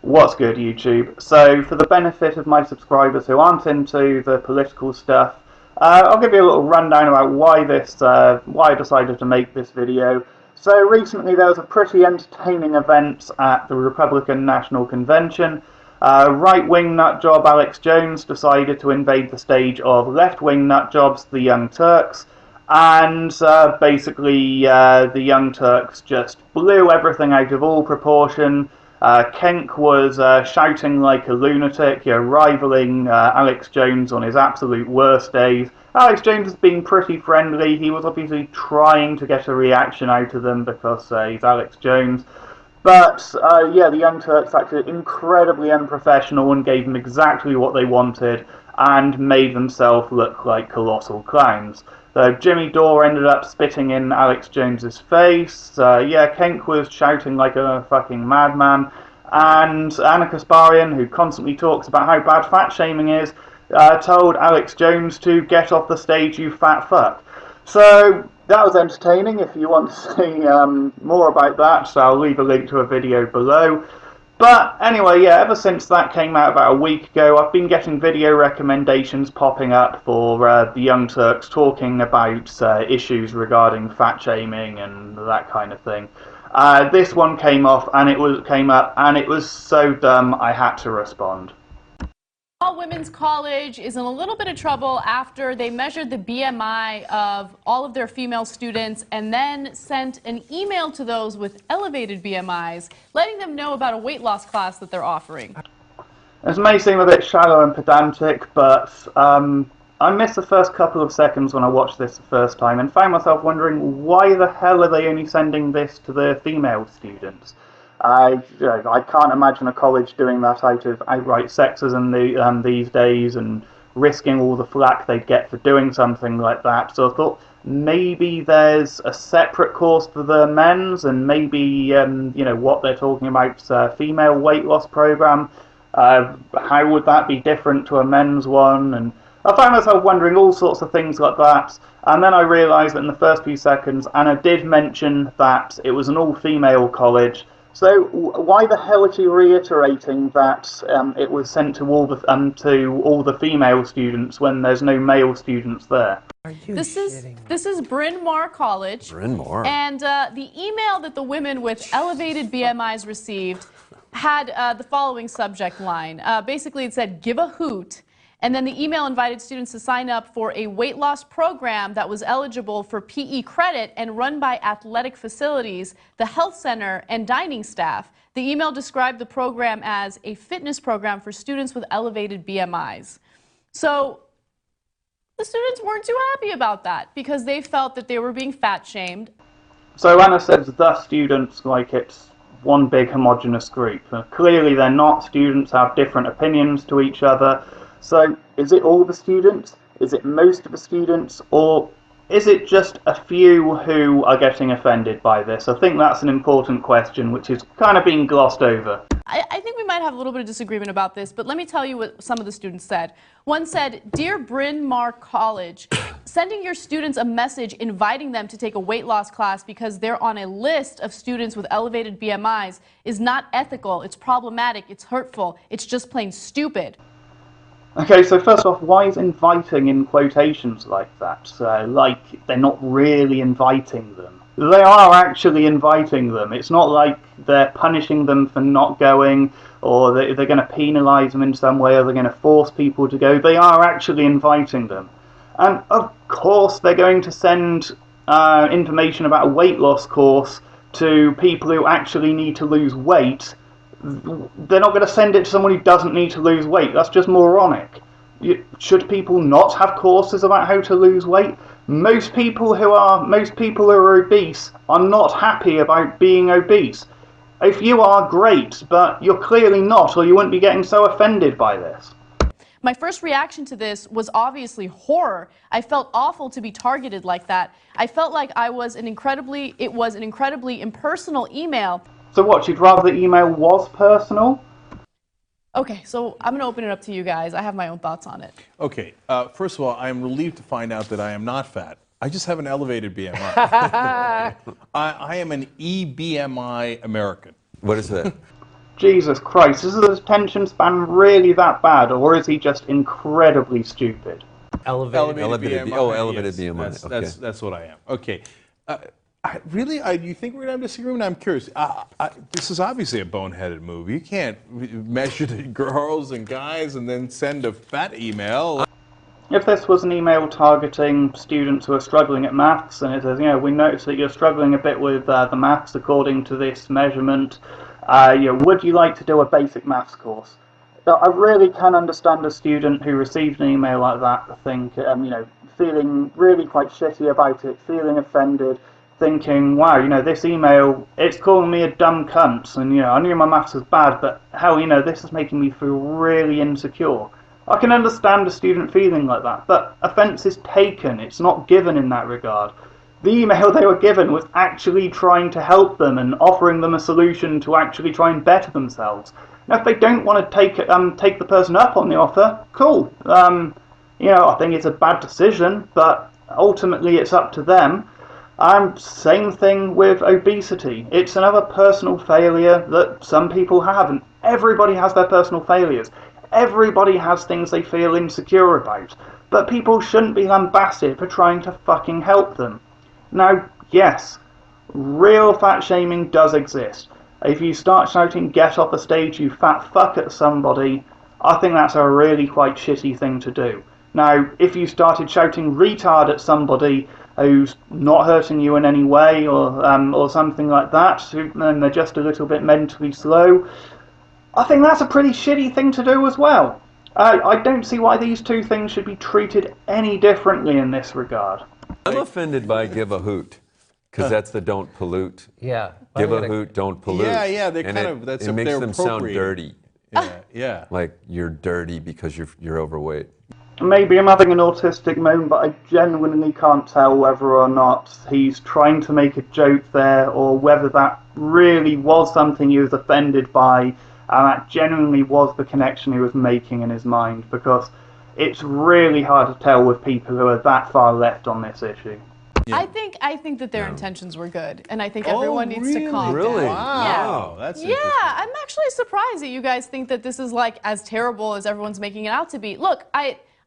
What's good, YouTube? So, for the benefit of my subscribers who aren't into the political stuff, I'll give you a little rundown about why I decided to make this video. So, recently there was a pretty entertaining event at the Republican National Convention. Right-wing nutjob Alex Jones decided to invade the stage of left-wing nutjobs, the Young Turks, and basically the Young Turks just blew everything out of all proportion. Cenk was shouting like a lunatic, rivaling Alex Jones on his absolute worst days. Alex Jones has been pretty friendly. He was obviously trying to get a reaction out of them because he's Alex Jones. But, yeah, the Young Turks acted incredibly unprofessional and gave them exactly what they wanted and made themselves look like colossal clowns. So Jimmy Dore ended up spitting in Alex Jones's face. Yeah, Cenk was shouting like a fucking madman. And Anna Kasparian, who constantly talks about how bad fat shaming is, told Alex Jones to get off the stage, you fat fuck. So that was entertaining. If you want to see more about that, so I'll leave a link to a video below. But anyway, yeah, ever since that came out about a week ago, I've been getting video recommendations popping up for the Young Turks talking about issues regarding fat shaming and that kind of thing. This one came up, and it was so dumb I had to respond. All Women's College is in a little bit of trouble after they measured the BMI of all of their female students and then sent an email to those with elevated BMIs, letting them know about a weight loss class that they're offering. This may seem a bit shallow and pedantic, but I missed the first couple of seconds when I watched this the first time and found myself wondering why the hell are they only sending this to the female students? I can't imagine a college doing that out of outright sexism these days and risking all the flack they'd get for doing something like that. So I thought maybe there's a separate course for the men's, and maybe what they're talking about, female weight loss program. How would that be different to a men's one? And I found myself wondering all sorts of things like that. And then I realised that in the first few seconds, Anna did mention that it was an all-female college. So why the hell is she reiterating that it was sent to all the female students when there's no male students there? Are you kidding? This is Bryn Mawr College. Bryn Mawr. And the email that the women with elevated BMIs received had the following subject line. Basically, it said, "Give a hoot." And then the email invited students to sign up for a weight loss program that was eligible for PE credit and run by athletic facilities, the health center, and dining staff. The email described the program as a fitness program for students with elevated BMIs. So the students weren't too happy about that because they felt that they were being fat shamed. So Anna says the students like it's one big homogenous group. Clearly they're not. Students have different opinions to each other. So, is it all the students? Is it most of the students? Or is it just a few who are getting offended by this? I think that's an important question, which is kind of being glossed over. I think we might have a little bit of disagreement about this, but let me tell you what some of the students said. One said, "Dear Bryn Mawr College, sending your students a message inviting them to take a weight loss class because they're on a list of students with elevated BMIs is not ethical, it's problematic, it's hurtful, it's just plain stupid." Okay, so first off, why is inviting in quotations like that? Like they're not really inviting them. They are actually inviting them. It's not like they're punishing them for not going, or they're going to penalise them in some way, or they're going to force people to go. They are actually inviting them. And of course they're going to send information about a weight loss course to people who actually need to lose weight. They're not going to send it to someone who doesn't need to lose weight. That's just moronic. Should people not have courses about how to lose weight? Most people who are obese are not happy about being obese. If you are, great, but you're clearly not, or you wouldn't be getting so offended by this. My first reaction to this was obviously horror. I felt awful to be targeted like that. I felt like it was an incredibly impersonal email. So what, you'd rather the email was personal? Okay, so I'm going to open it up to you guys. I have my own thoughts on it. Okay, first of all, I am relieved to find out that I am not fat. I just have an elevated BMI. I am an EBMI American. What is that? Jesus Christ, is his attention span really that bad, or is he just incredibly stupid? Elevated BMI. Oh, elevated yes. BMI. Okay. That's what I am. Okay. Really, you think we're going to have disagreement? I'm curious. This is obviously a boneheaded move. You can't measure the girls and guys and then send a fat email. If this was an email targeting students who are struggling at maths, and it says, we notice that you're struggling a bit with the maths according to this measurement, would you like to do a basic maths course? I really can understand a student who received an email like that, feeling really quite shitty about it, feeling offended, thinking, wow, this email, it's calling me a dumb cunt, and, I knew my maths was bad, but hell, this is making me feel really insecure. I can understand a student feeling like that, but offence is taken, it's not given in that regard. The email they were given was actually trying to help them and offering them a solution to actually try and better themselves. Now, if they don't want to take the person up on the offer, cool. I think it's a bad decision, but ultimately it's up to them. Same thing with obesity. It's another personal failure that some people have, and everybody has their personal failures. Everybody has things they feel insecure about, but people shouldn't be lambasted for trying to fucking help them. Now, yes, real fat shaming does exist. If you start shouting, "Get off the stage, you fat fuck," at somebody, I think that's a really quite shitty thing to do. Now, if you started shouting "retard" at somebody who's not hurting you in any way, or something like that, and they're just a little bit mentally slow, I think that's a pretty shitty thing to do as well. I don't see why these two things should be treated any differently in this regard. I'm offended by "give a hoot," because that's the "don't pollute." Yeah. Give a hoot, don't pollute. Yeah, they And kind of, that's it makes they're them sound appropriate. dirty. Yeah. Like you're dirty because you're overweight. Maybe I'm having an autistic moment, but I genuinely can't tell whether or not he's trying to make a joke there, or whether that really was something he was offended by, and that genuinely was the connection he was making in his mind, because it's really hard to tell with people who are that far left on this issue. Yeah. I think that their intentions were good, and I think everyone needs to calm Really? down. Wow. That's Yeah, interesting. I'm actually surprised that you guys think that this is like as terrible as everyone's making it out to be. Look,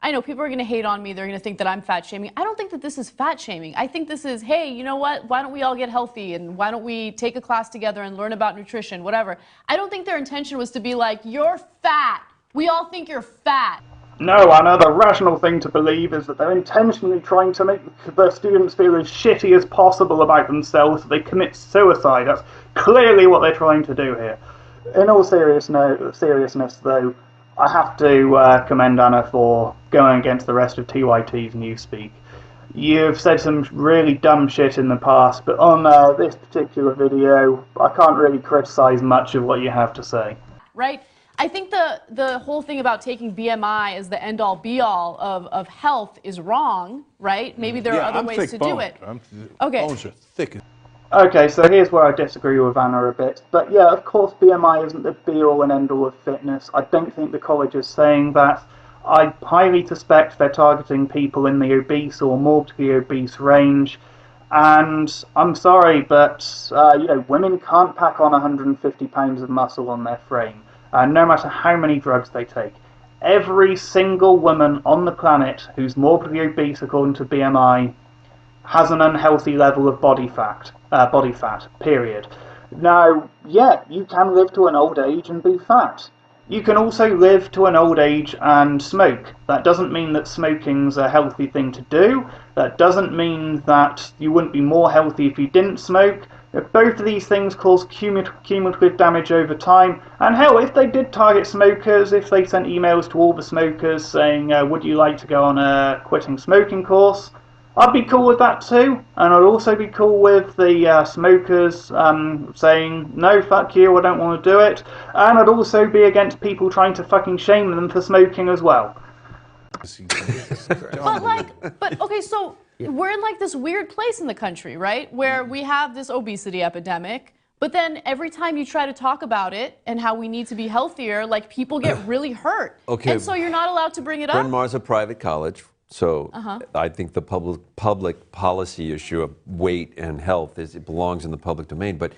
I know people are going to hate on me. They're going to think that I'm fat shaming. I don't think that this is fat shaming. I think this is, hey, you know what? Why don't we all get healthy, and why don't we take a class together and learn about nutrition, whatever. I don't think their intention was to be like, you're fat. We all think you're fat. No, another rational thing to believe is that they're intentionally trying to make the students feel as shitty as possible about themselves so they commit suicide. That's clearly what they're trying to do here. In all seriousness, though, I have to commend Anna for going against the rest of TYT's newspeak. You've said some really dumb shit in the past, but on this particular video, I can't really criticize much of what you have to say. Right? I think the whole thing about taking BMI as the end-all be-all of health is wrong, right? Maybe there are other ways to do it. Okay. Bones are thick. Okay, so here's where I disagree with Anna a bit. But yeah, of course BMI isn't the be-all and end-all of fitness. I don't think the college is saying that. I highly suspect they're targeting people in the obese or morbidly obese range. And I'm sorry, but women can't pack on 150 pounds of muscle on their frame, no matter how many drugs they take. Every single woman on the planet who's morbidly obese according to BMI has an unhealthy level of body fat, period. Now, yeah, you can live to an old age and be fat. You can also live to an old age and smoke. That doesn't mean that smoking's a healthy thing to do. That doesn't mean that you wouldn't be more healthy if you didn't smoke. Both of these things cause cumulative damage over time. And hell, if they did target smokers, if they sent emails to all the smokers saying, would you like to go on a quitting smoking course, I'd be cool with that too. And I'd also be cool with the smokers saying, no, fuck you, I don't want to do it. And I'd also be against people trying to fucking shame them for smoking as well. But okay, so we're in like this weird place in the country, right? Where we have this obesity epidemic, but then every time you try to talk about it and how we need to be healthier, like people get really hurt. Okay. And so you're not allowed to bring it Bryn up? Mawr's a private college, so I think the public policy issue of weight and health it belongs in the public domain. But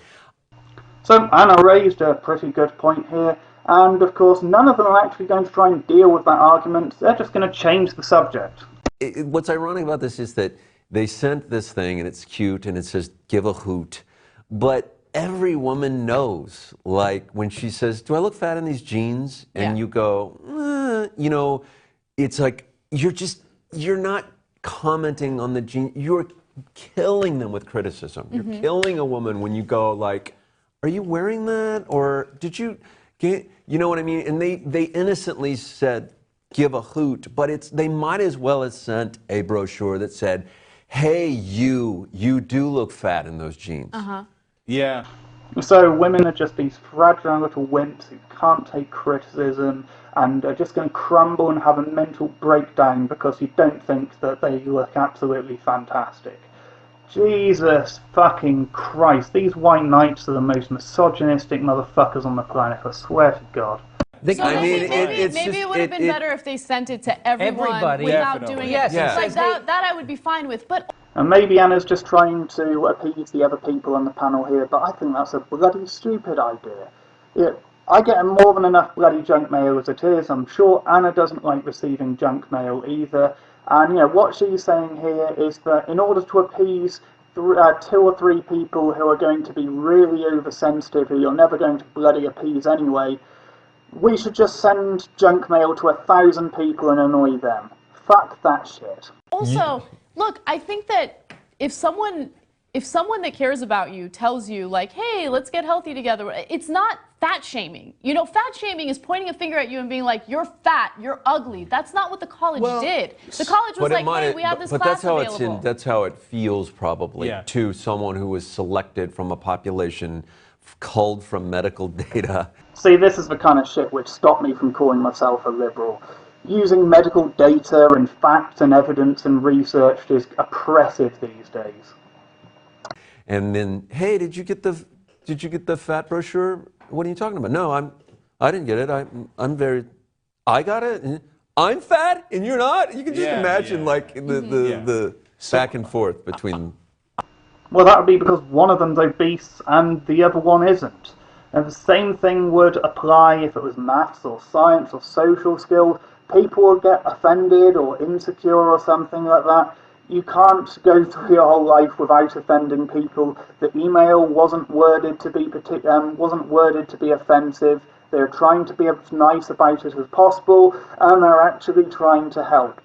So Anna raised a pretty good point here, and of course none of them are actually going to try and deal with that argument. They're just going to change the subject. What's ironic about this is that they sent this thing and it's cute and it says give a hoot, but every woman knows, like when she says, do I look fat in these jeans? And you go, you know, it's like you're not commenting on the jeans, you're killing them with criticism. You're killing a woman when you go like, are you wearing that? Or did you know what I mean? And they innocently said, give a hoot, but they might as well have sent a brochure that said, hey, you do look fat in those jeans. Yeah. So women are just these fragile little wimps who can't take criticism and are just going to crumble and have a mental breakdown because you don't think that they look absolutely fantastic. Jesus fucking Christ, these white knights are the most misogynistic motherfuckers on the planet, I swear to God. So maybe it would have been better if they sent it to everyone without doing it. Like that I would be fine with. But and maybe Anna's just trying to appease the other people on the panel here, but I think that's a bloody stupid idea. I get more than enough bloody junk mail as it is. I'm sure Anna doesn't like receiving junk mail either. And what she's saying here is that in order to appease 2 or 3 people who are going to be really oversensitive, who you're never going to bloody appease anyway, we should just send junk mail to 1,000 people and annoy them. Fuck that shit. Also, look, I think that if someone that cares about you tells you, like, hey, let's get healthy together, it's not fat shaming. Fat shaming is pointing a finger at you and being like, you're fat, you're ugly. That's not what the college did. The college was like, hey, we have this class available. That's how it feels probably to someone who was selected from a population culled from medical data. See, this is the kind of shit which stopped me from calling myself a liberal. Using medical data and facts and evidence and research is oppressive these days. And then, hey, did you get the fat brochure? What are you talking about? No, I didn't get it. I got it. And I'm fat and you're not. You can just imagine like the back and forth between. Well, that would be because one of them's obese and the other one isn't. And the same thing would apply if it was maths or science or social skills. People would get offended or insecure or something like that. You can't go through your whole life without offending people. The email wasn't worded to be offensive. They're trying to be as nice about it as possible, and they're actually trying to help.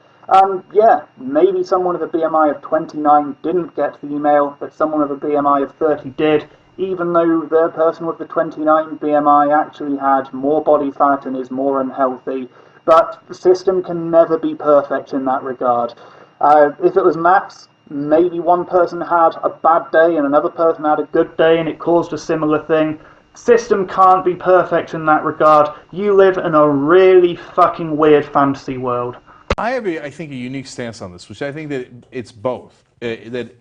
Yeah, maybe someone with a BMI of 29 didn't get the email, but someone with a BMI of 30 did, even though the person with the 29 BMI actually had more body fat and is more unhealthy. But the system can never be perfect in that regard. If it was maths, maybe one person had a bad day and another person had a good day and it caused a similar thing. System can't be perfect in that regard. You live in a really fucking weird fantasy world. I have, I think, a unique stance on this, which I think that it's both. That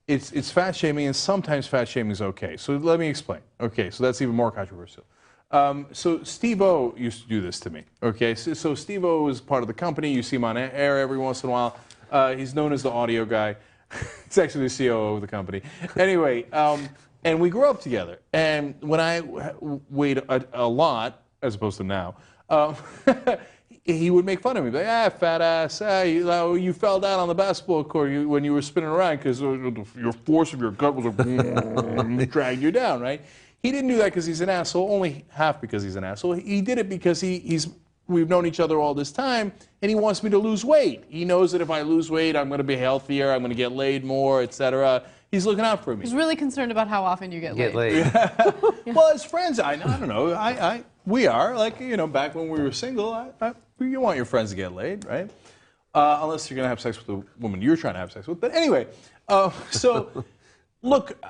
it's fat shaming and sometimes fat shaming is okay. So let me explain. Okay, so that's even more controversial. So Steve-O used to do this to me. Okay, so Steve-O is part of the company. You see him on air every once in a while. He's known as the audio guy. He's actually the COO of the company. Anyway, and we grew up together. And when I weighed a lot, as opposed to now, he would make fun of me. Like, fat ass, you fell down on the basketball court when you were spinning around because your force of your gut was dragged you down, right? He didn't do that because he's an asshole, only half because he's an asshole. He did it because we've known each other all this time, and he wants me to lose weight. He knows that if I lose weight, I'm going to be healthier, I'm going to get laid more, etc. He's looking out for me. He's really concerned about how often you get laid. Well, as friends, I don't know. We are, like, back when we were single, you want your friends to get laid, right? Unless you're going to have sex with the woman you're trying to have sex with. But anyway, so... Look,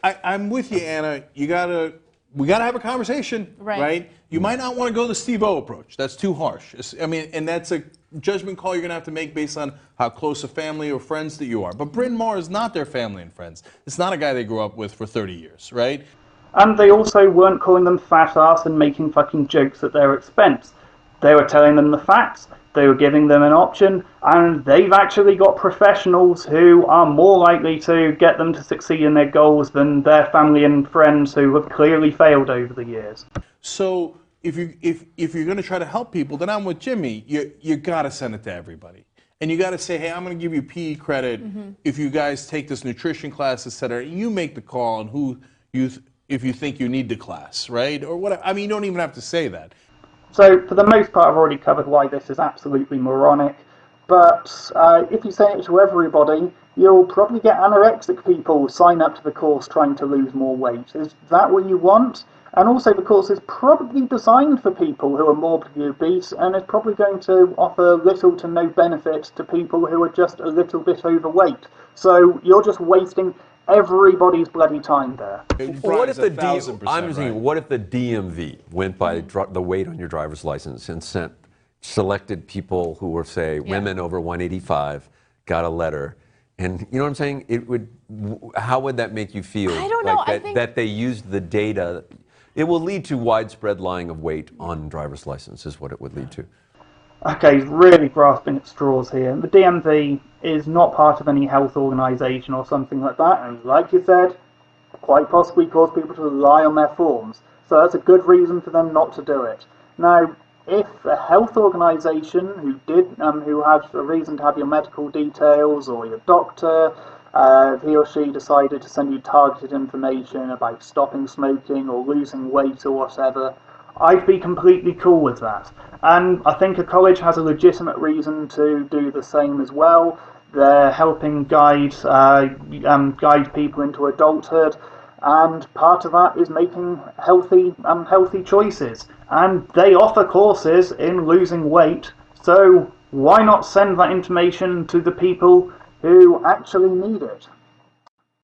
I'm with you, Anna. We gotta have a conversation, right? You might not want to go the Steve-O approach. That's too harsh. I mean, and that's a judgment call you're gonna have to make based on how close a family or friends that you are. But Bryn Mawr is not their family and friends. It's not a guy they grew up with for 30 years, right? And they also weren't calling them fat ass and making fucking jokes at their expense. They were telling them the facts. they were giving them an option, and they've actually got professionals who are more likely to get them to succeed in their goals than their family and friends who have clearly failed over the years. So if you're going to try to help people, then I'm with Jimmy. You got to send it to everybody. And you got to say, hey, I'm going to give you PE credit if you guys take this nutrition class, etc. You make the call on if you think you need the class, right? Or whatever. I mean, you don't even have to say that. So, for the most part, I've already covered why this is absolutely moronic, but if you say it to everybody, you'll probably get anorexic people sign up to the course trying to lose more weight. Is that what you want? And also, the course is probably designed for people who are morbidly obese, and is probably going to offer little to no benefit to people who are just a little bit overweight. So, you're just wasting everybody's bloody time there. What if the I'm just thinking, what if the DMV went by the weight on your driver's license and selected people who were, say, women over 185, got a letter, and you know what I'm saying? It would. How would that make you feel? I don't know. Like I think that they used the data. It will lead to widespread lying of weight on driver's license, is what it would lead to. Okay, he's really grasping at straws here. The DMV is not part of any health organisation or something like that, and like you said, quite possibly cause people to lie on their forms. So that's a good reason for them not to do it. Now, if a health organisation who has a reason to have your medical details, or your doctor, he or she decided to send you targeted information about stopping smoking or losing weight or whatever, I'd be completely cool with that. And I think a college has a legitimate reason to do the same as well. They're helping guide people into adulthood, and part of that is making healthy choices. And they offer courses in losing weight, so why not send that information to the people who actually need it?